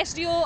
SDO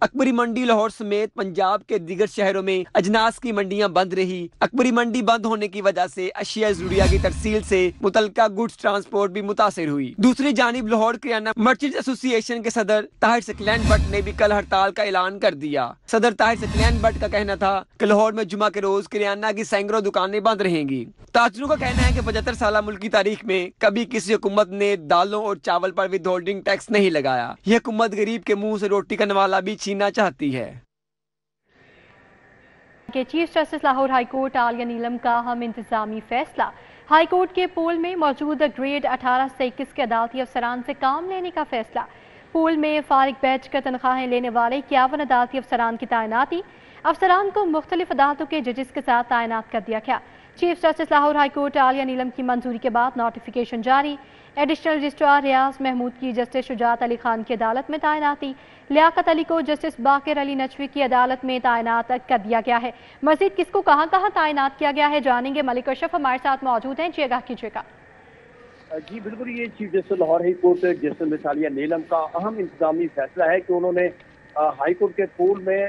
Akbari منڈی لاہور سمیت پنجاب کے دیگر شہروں میں اجناس کی منڈیاں بند رہی۔ اکبری منڈی بند ہونے کی وجہ سے اشیاء ضروریہ کی ترسیل سے متعلقہ گڈز ٹرانسپورٹ بھی متاثر ہوئی۔ دوسری جانب لاہور کریانہ مرچنٹ ایسوسی ایشن کے صدر طاہر ثقلین بٹ نے بھی کل ہڑتال کا اعلان کر دیا۔ صدر طاہر ثقلین بٹ کا کہنا تھا کہ لاہور میں جمعہ کے روز کریانہ کی سینکڑوں دکانیں بند رہیں گی۔ تاجروں کا کہنا ہے کہ 75 سالہ ملکی تاریخ میں کبھی کسی حکومت نے دالوں اور چاول پر ود ہولڈنگ ٹیکس نہیں لگایا۔ یہ حکومت غریب کے منہ سے روٹی کا نوالا بھی چھیننا چاہتی ہے۔ Chief justice Lahore high court Aalia Neelum کا اہم انتظامی فیصلہ۔ ہائی کورٹ کے پول میں موجود گریڈ 18 سے 21 کے عدالتی افسران سے کام لینے کا فیصلہ۔ پول میں فارغ بیچ کر تنخواہیں لینے والے 51 عدالتی افسران کی تعیناتی۔ افسران کو مختلف عدالتوں کے ججز کے ساتھ تعینات کر دیا گیا۔ Chief justice Lahore high court Aalia Neelum کی منظوری کے بعد نوٹیفیکیشن جاری۔ ایڈیشنل رجسٹرار ریاض محمود کی جسٹس شجاعت علی خان کی عدالت میں تعیناتی۔ لیاقت علی کو جسٹس باقر علی نجوی کی عدالت میں تعینات کر دیا گیا ہے۔ مزید کس کو کہاں تعینات کیا گیا ہے جانیں گے۔ ملک اشرف ہمارے ساتھ موجود ہیں، جی آگاہ کیجیے گا۔ جی بالکل، یہ chief justice Lahore high court justice Aalia Neelum کا اہم انتظامی فیصلہ ہے کہ انہوں نے ہائی کورٹ کے پول میں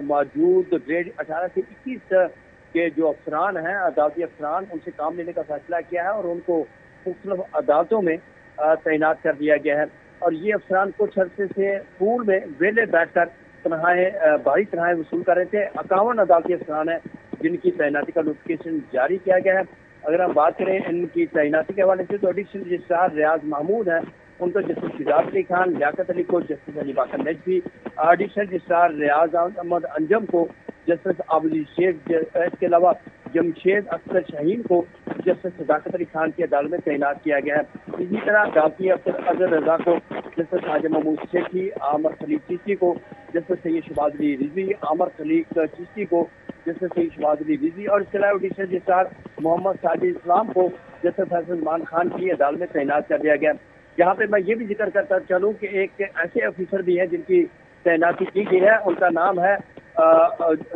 موجود گریڈ 18 سے 21 کے جو افسران ہیں، عدالتی افسران، ان سے کام لینے کا فیصلہ کیا ہے اور ان کو مختلف عدالتوں میں تعینات کر دیا گیا ہے۔ اور یہ افسران کچھ عرصے سے پول میں ویلے بیٹھ کر بھاری تنخواہیں وصول کر رہے تھے۔ 51 عدالتی افسران ہیں جن کی تعیناتی کا نوٹیفکیشن جاری کیا گیا ہے۔ اگر ہم بات کریں ان کی تعیناتی کے حوالے سے تو ایڈیشنل رجسٹرار ریاض محمود ہیں، ان کو جسٹس شجاعت علی خان، لیاقت علی کو جسٹس علی باقر نجوی، ایڈیشنل رجسٹرار ریاض احمد انجم کو جسٹس عابدی شیخ، اس کے علاوہ جمشید اختر شاہین کو جسٹس صداقت علی خان کی عدالت میں تعینات کیا گیا ہے۔ اسی طرح عدالتی افسر اظہر رضا کو جسٹس خواجہ محمود شیخی، عامر خلیق چشتی کو جسٹس سید شہباز علی رضوی، عامر خلیق چشتی کو جسٹس سید شہباز علی رضوی، اور اس کے علاوہ ایڈیشنل رجسٹرار محمد ساجد اسلام کو جسٹس فیصل عثمان خان کی عدالت میں تعینات کر دیا گیا۔ یہاں پہ میں یہ بھی ذکر کرتا چلوں کہ ایک ایسے افیسر بھی ہیں جن کی تعیناتی کی گئی ہے، ان کا نام ہے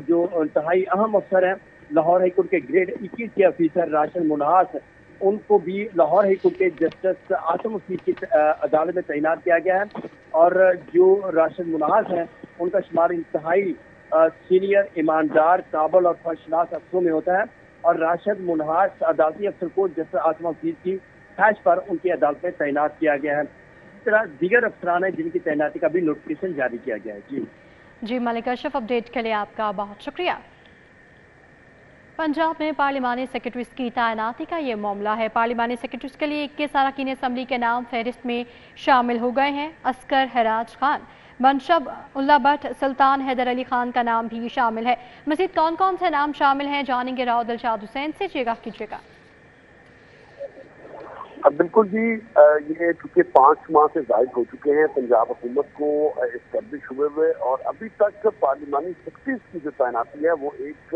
جو انتہائی اہم افسر ہیں لاہور ہائی کورٹ کے گریڈ 21 کے افیسر راشد منہاس، ان کو بھی لاہور ہائی کورٹ کے جسٹس آصم حفیظ کی عدالت میں تعینات کیا گیا ہے۔ اور جو راشد منہاس ہیں ان کا شمار انتہائی سینئر، ایماندار، قابل اور خواہشناس افسروں میں ہوتا ہے، اور راشد منہاس عدالتی افسر کو جسٹس آصم حفیظ کی خواہش پر ان کی عدالت میں تعینات کیا گیا ہے۔ اس طرح دیگر افسران ہیں جن کی تعیناتی کا بھی نوٹیفکیشن جاری کیا گیا ہے۔ جی ملک اشرف، اپڈیٹ کے لیے آپ کا بہت شکریہ۔ پنجاب میں پارلیمانی سیکرٹریز کی تعیناتی کا یہ معاملہ ہے۔ پارلیمانی سیکرٹریز کے لیے 21 اراکین اسمبلی کے نام فہرست میں شامل ہو گئے ہیں۔ عسکر ہراج خان، منشب اللہ بٹ، سلطان حیدر علی خان کا نام بھی شامل ہے۔ مزید کون کون سے نام شامل ہیں جانیں گے راؤ دلشاد حسین سے، جی آگاہ کیجیے گا۔ بالکل جی، یہ چونکہ 5 ماہ سے زائد ہو چکے ہیں پنجاب حکومت کو اسٹیبلش ہوئے ہوئے، اور ابھی تک پارلیمانی سیکرٹریز کی جو تعیناتی ہے وہ ایک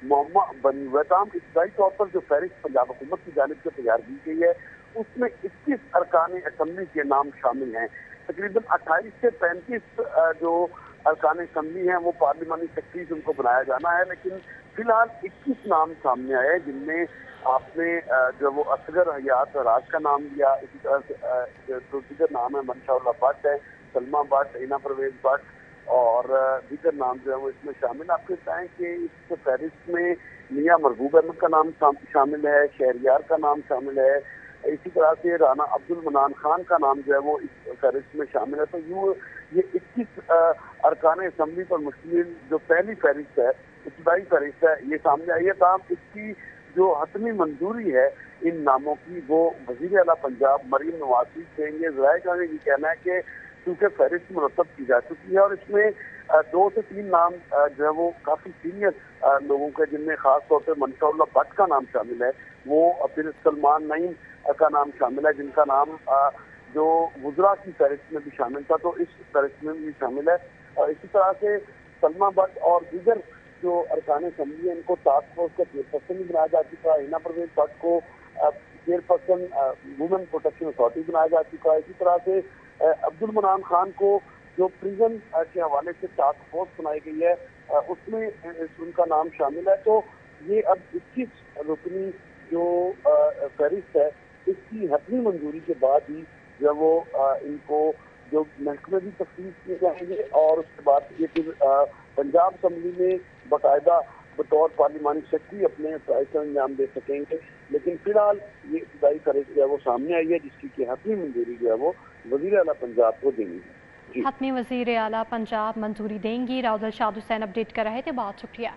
معمہ بنی ہوئے۔ تاہم ابتدائی طور پر جو فہرست پنجاب حکومت کی جانب سے تیار کی گئی ہے اس میں 21 ارکان اسمبلی کے نام شامل ہیں۔ تقریباً 28 سے 35 جو ارکان اسمبلی ہیں وہ پارلیمانی سیکرٹریز ان کو بنایا جانا ہے، لیکن فی الحال 21 نام سامنے آئے، جن میں آپ نے جو وہ اصغر حیات راج کا نام لیا، اسی طرح سے جو دیگر نام ہے منشا اللہ بٹ ہے، سلمہ بٹ، اینا پرویز بٹ اور دیگر نام جو ہے وہ اس میں شامل۔ آپ کو بتائیں کہ اس فہرست میں میاں مرغوب احمد کا نام شامل ہے، شہریار کا نام شامل ہے، اسی طرح سے رانا عبد المنان خان کا نام جو ہے وہ اس فہرست میں شامل ہے۔ تو یہ 21 ارکان اسمبلی پر مشتمل جو پہلی فہرست ہے، ابتدائی فہرست ہے، یہ سامنے آئی ہے۔ تاہم اس کی جو حتمی منظوری ہے ان ناموں کی وہ وزیر اعلیٰ پنجاب مریم نواز شریف دیں گے۔ ذرائع کا یہ کہنا ہے کہ چونکہ فہرست مرتب کی جا چکی ہے اور اس میں 2 سے 3 نام جو ہے وہ کافی سینئر لوگوں کے، جن میں خاص طور پہ منشا اللہ بٹ کا نام شامل ہے، وہ پھر سلمان نعیم کا نام شامل ہے، جن کا نام جو وزراء کی فہرست میں بھی شامل تھا، تو اس فہرست میں بھی شامل ہے۔ اور اسی طرح سے سلمہ بٹ اور دیگر جو ارکان اسمبلی ہیں ان کو ٹاسک فورس کا چیئرپرسن بھی بنایا جا چکا ہے۔ اینا پرویز بٹ کو چیئرپرسن وومن پروٹیکشن اتھارٹی بنایا جا چکا ہے۔ اسی طرح سے عبد المنان خان کو جو پریزن کے حوالے سے ٹاسک فورس بنائی گئی ہے اس میں ان کا نام شامل ہے۔ تو یہ اب 21 رکنی جو فہرست ہے اس کی حتمی منظوری کے بعد ہی جو ہے وہ ان کو جو محکمے بھی تفصیل کیے جائیں گے اور اس کے بعد یہ پھر پنجاب اسمبلی میں باقاعدہ بطور پارلیمانی شکتی اپنے فرائض کا انجام دے سکیں گے. لیکن فی الحال یہ ابتدائی خرید جو ہے وہ سامنے آئی ہے جس کی حتمی منظوری جو ہے وہ وزیر اعلیٰ پنجاب کو دینی ہے. حتمی وزیر اعلیٰ پنجاب منظوری دیں گی. راؤ دلشاد حسین اپڈیٹ کر رہے تھے، بہت شکریہ.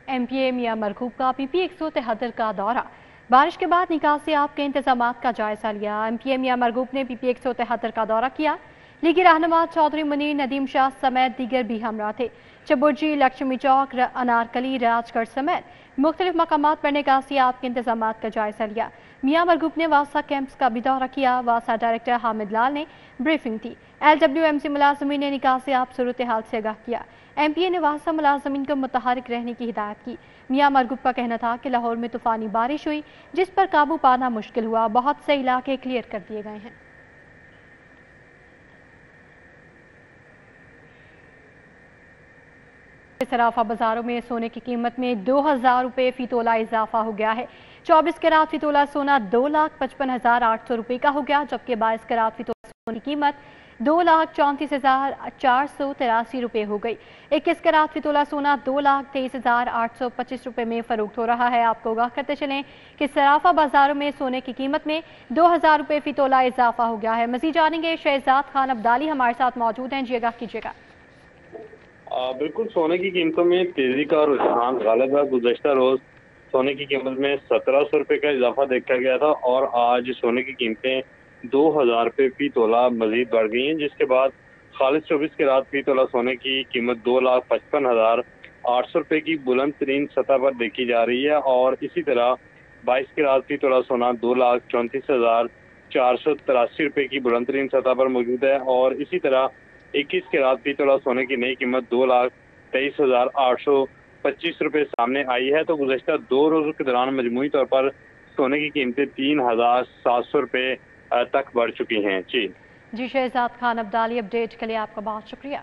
ایم پی اے میاں مرغوب کا PP 173 کا دورہ. بارش کے بعد نکاسی آب کے انتظامات کا جائزہ لیا. ایم پی اے میاں مرغوب نے PP 173 کا دورہ کیا. لیگی رہنما چودھری منیر ندیم شاہ سمیت دیگر بھی ہمراہ تھے. چبرجی، لکشمی چوک، انارکلی، راج گڑھ سمیت مختلف مقامات پر نکاسی آب کے انتظامات کا جائزہ لیا. میاں مرغوب نے واسا کیمپس کا بھی دورہ کیا. واسا ڈائریکٹر حامد لال نے بریفنگ دی. LWMC ملازمین نے نکاسی آب صورتحال سے آگاہ کیا. ایم پی اے نے واسا ملازمین کو متحرک رہنے کی ہدایت کی. میاں مرغوب کا کہنا تھا کہ لاہور میں طوفانی بارش ہوئی جس پر قابو پانا مشکل ہوا. بہت سے علاقے کلیئر کر دیے گئے ہیں. صرافہ بازاروں میں سونے کی قیمت میں 2000 روپے فی تولہ اضافہ ہو گیا ہے. 24 کیرات فی تولہ سونا 2,55,800 روپے کا ہو گیا، جبکہ 22 کیرات فی تولہ سونے کی قیمت 2,34,483 روپے ہو گئی. 21 کیرات فی تولہ سونا 2,23,825 روپے میں فروخت ہو رہا ہے. آپ کو آگاہ کرتے چلیں کہ صرافہ بازاروں میں سونے کی قیمت میں 2000 روپے فی تولہ اضافہ ہو گیا ہے. مزید جانیں گے، شہزاد خان عبدالی ہمارے ساتھ موجود ہیں. جی آگاہ کیجیے گا. بالکل، سونے کی قیمتوں میں تیزی کا رجحان غالب ہے. گزشتہ روز سونے کی قیمت میں 1700 روپے کا اضافہ دیکھا گیا تھا اور آج سونے کی قیمتیں 2000 روپے فی تولہ مزید بڑھ گئی ہیں، جس کے بعد خالص 24 کیرات فی تولہ سونے کی قیمت 2,55,800 روپے کی بلند ترین سطح پر دیکھی جا رہی ہے اور اسی طرح 22 کیرات فی تولہ سونا 2,34,483 روپے کی بلند ترین سطح پر موجود ہے اور اسی طرح 21 کیرات فی تولہ سونے کی نئی قیمت 2,23,825 روپے سامنے آئی ہے. تو گزشتہ 2 روزوں کے دوران مجموعی طور پر سونے کی قیمتیں 3,700 روپے تک بڑھ چکی ہیں. جی شہزاد خان عبدالی اپڈیٹ کے لیے آپ کا بہت شکریہ.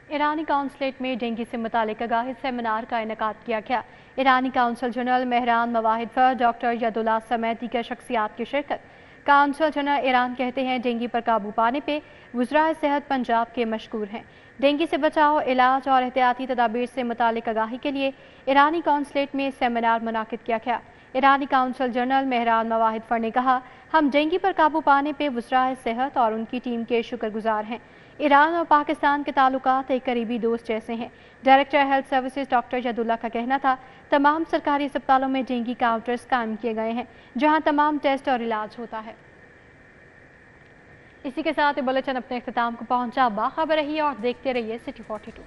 ایرانی کونسلیٹ میں ڈینگی سے متعلق آگاہی سیمینار کا انعقاد کیا گیا. ایرانی کونسل جنرل مہران مواحد پر ڈاکٹر یداللہ سمیت دیگر شخصیات کی شرکت. کونسل جنرل ایران کہتے ہیں ڈینگی پر قابو پانے پہ وزرائے صحت پنجاب کے مشکور ہیں. ڈینگی سے بچاؤ، علاج اور احتیاطی تدابیر سے متعلق آگاہی کے لیے ایرانی کونسلیٹ میں سیمینار منعقد کیا گیا. ایرانی کونسل جنرل مہران مواحد فر نے کہا، ہم ڈینگی پر قابو پانے پہ وزرائے صحت اور ان کی ٹیم کے شکر گزار ہیں. ایران اور پاکستان کے تعلقات ایک قریبی دوست جیسے ہیں. ڈائریکٹر ہیلتھ سروسز ڈاکٹر یداللہ کا کہنا تھا، تمام سرکاری اسپتالوں میں ڈینگی کاؤنٹرز قائم کیے گئے ہیں جہاں تمام ٹیسٹ اور علاج ہوتا ہے. اسی کے ساتھ بلٹن اپنے اختتام کو پہنچا. باخبر رہیے اور دیکھتے رہیے City 42.